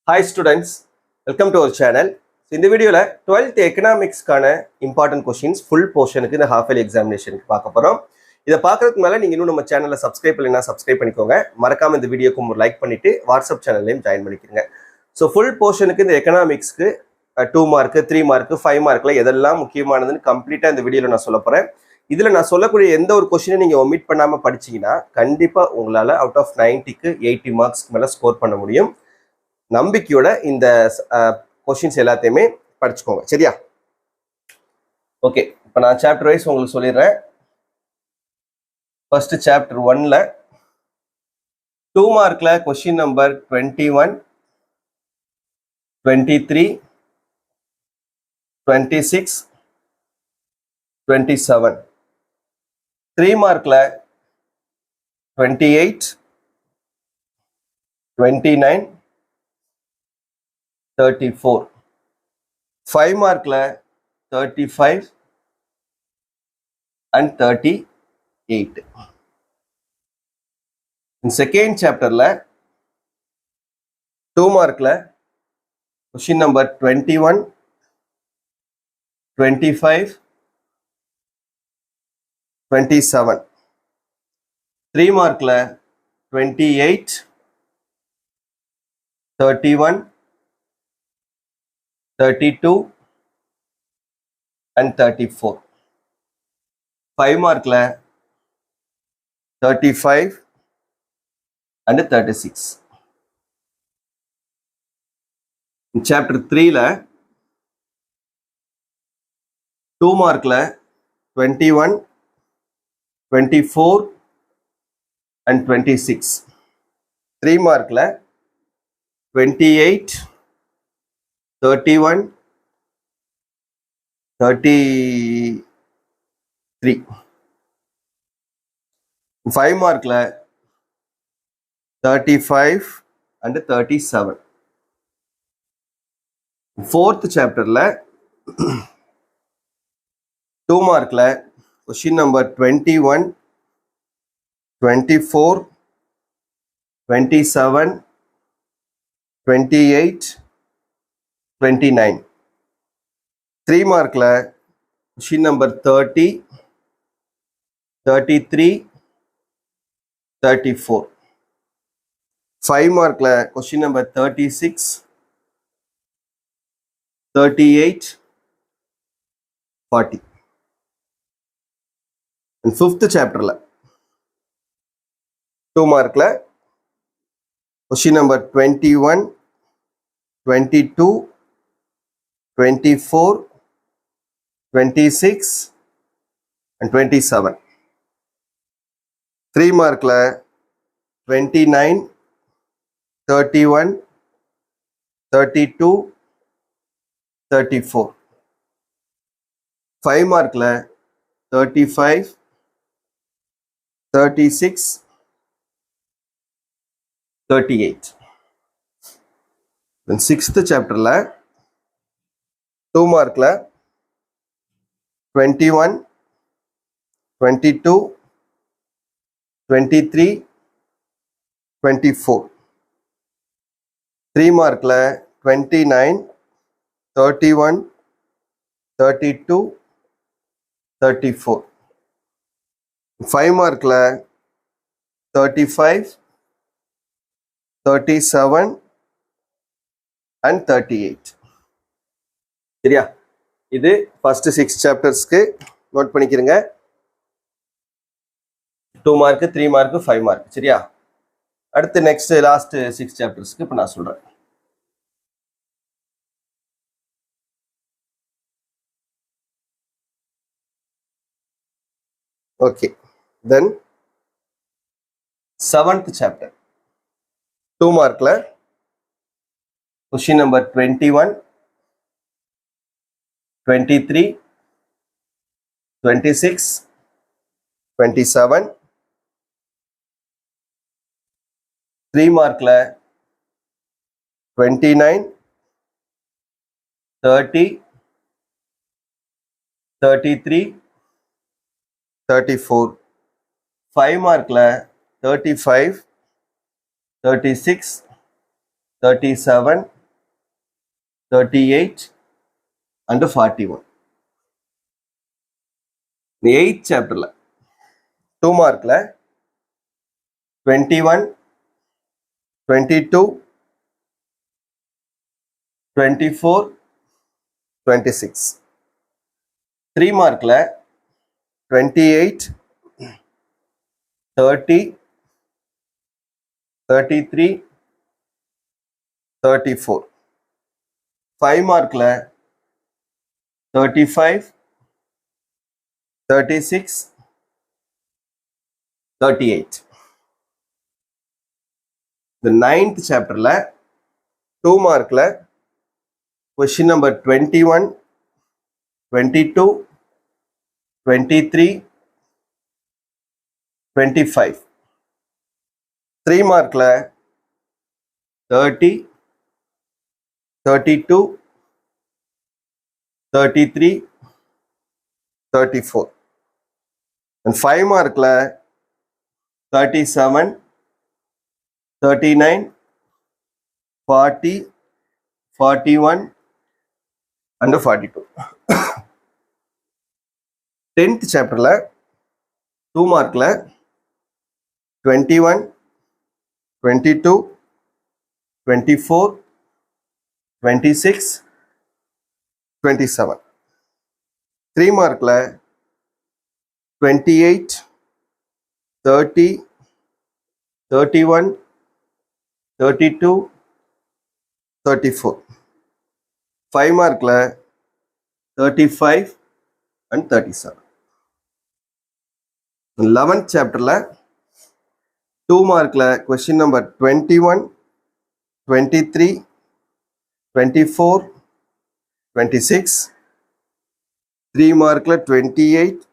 Hi students, welcome to our channel. So இந்த வீடியோல 12th எக்கனாமிக்ஸ்க்கான important questions full போர்ஷனுக்கு இந்த half yearly எக்ஸாமினேஷனுக்கு பார்க்க போறோம். இதை பார்க்கறதுக்கு மேல நீங்க இன்னும் நம்ம சேனலை சப்ஸ்கிரைப் பண்ணலைன்னா சப்ஸ்கிரைப் பண்ணிக்கோங்க. மறக்காம இந்த வீடியோக்கு ஒரு லைக் பண்ணிட்டு வாட்ஸ்அப் சேனல்லையும் ஜாயின் பண்ணிக்கோங்க. ஸோ ஃபுல் போர்ஷனுக்கு இந்த எக்கனாமிக்ஸ்க்கு 2 மார்க் 3 மார்க் 5 மார்க்ல எதெல்லாம் முக்கியமானதுன்னு கம்ப்ளீட்டா இந்த வீடியோல நான் சொல்ல போறேன். இதுல நான் சொல்லக்கூடிய எந்த ஒரு கொஸ்டினை நீங்க ஒமிட் பண்ணாம படிச்சீங்கன்னா கண்டிப்பா உங்களால அவுட் ஆஃப் 90க்கு 80 மார்க்ஸ்க்கு மேல ஸ்கோர் பண்ண முடியும். நம்பிக்கையோட இந்த கொஸ்டின்ஸ் எல்லாத்தையுமே படிச்சுக்கோங்க, சரியா? ஓகே, இப்போ நான் சாப்டர் வைஸ் உங்களுக்கு சொல்லிடுறேன். ஃபர்ஸ்ட் சாப்டர் 1ல 2 மார்க்ல கொஸ்டின் நம்பர் 21, 23, 26, 27. 3 மார்க்ல 28, 29, 34. 5 மார்க்ல 35 and 38. In second chapterல 2 மார்க்ல question number 21, 25, 27. 3 மார்க்ல 28, 31, 32 and 34. 5 மார்க்ல 35 and 36. In chapter 3ல 2 மார்க்ல 21, 24 and 26. 3 மார்க்ல 28, 31, 33. 5 மார்க்ல 35 and 37. Fourth chapterல 2 மார்க்ல question number 21, 24, 27, 28, 29. 3 மார்க்ல question number 30, 33, 34. 5 மார்க்ல question number 36, 38, 40. And fifth chapterல 2 மார்க்ல question number 21, 22, 24, 26 and 27. 3 மார்க்ல 29, 31, 32, 34. 5 மார்க்ல 35, 36, 38. Then sixth chapterல 2 மார்க்ல 21, 22, 23, 24. 3 மார்க்ல 29, 31, 32, 34. 5 மார்க்ல 35, 37 and 38. சரியா? இது first 6 சாப்டர்ஸ்க்கு note பண்ணிக்கிறங்க. 2 mark 3 mark 5 mark, சரியா? அடுத்து நெக்ஸ்ட் லாஸ்ட் 6 சாப்டர்ஸ்க்கு இப்போ நான் சொல்றேன். ஓகே, தென் 7th chapter 2 மார்க்ல question number 21, 23, 26, 27. 3 மார்க்ல 29, 30, 33, 34. 5 மார்க்ல 35, 36, 37, 38 and 41. The 8th chapter 2 mark 21, 22, 24, 26. 3 mark 28, 30, 33, 34. 5 mark 35, 36, 38. The 9th chapter 2 mark question number 21, 22, 23, 25. 3 mark 30, 32, 33, 34. And 5 mark 37, 39, 40, 41 and 42. 10th chapter 2 mark 21, 22, 24, 26, 27. 3 mark 28, 30, 31, 32, 34. 5 mark 35 and 37. 11th chapter 2 mark question number 21, 23, 24, 26. 3 mark 28,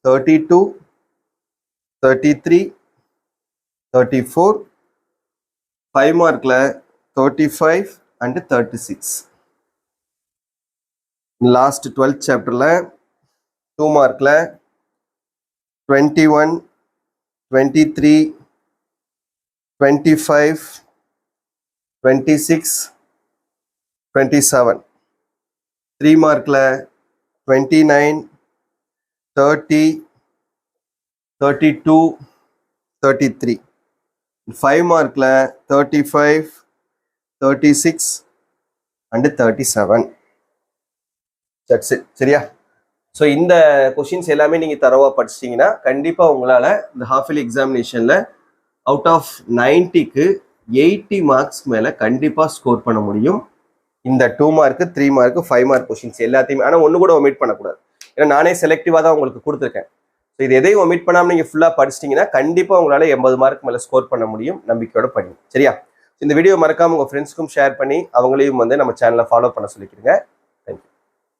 32, 33, 34. 5 mark 35 and 36. Last 12th chapter 2 mark 21, 23, 25, 26, 27. 3 mark 29, 30, 32, 33. 5 mark 35, 36 and 37. That's it. சரியா? So இந்த questions எல்லாமே நீங்கள் தரவாக படிச்சிட்டிங்கன்னா கண்டிப்பாக உங்களால் இந்த half yearly எக்ஸாமினேஷனில் அவுட் ஆஃப் 90க்கு 80 மார்க்ஸ் மேலே கண்டிப்பாக ஸ்கோர் பண்ண முடியும். இந்த 2 மார்க்கு 3 மார்க்கு 5 மார்க் கொஷின்ஸ் எல்லாத்தையுமே. ஆனால் ஒன்று கூட ஒமிட் பண்ணக்கூடாது. ஏன்னா நானே செலக்டிவாக தான் உங்களுக்கு கொடுத்துருக்கேன். ஸோ இது எதையும் ஒமிட் பண்ணாமல் நீங்கள் ஃபுல்லாக படிச்சிட்டிங்கன்னா கண்டிப்பாக உங்களால் 80 மார்க் மேலே ஸ்கோர் பண்ண முடியும். நம்பிக்கையோட படிங்க. சரியா? இந்த வீடியோ மறக்காமல் உங்கள் ஃப்ரெண்ட்ஸ்க்கும் ஷேர் பண்ணி அவங்களையும் நம்ம சேனலை ஃபாலோ பண்ண சொல்லிக்கிறீங்க.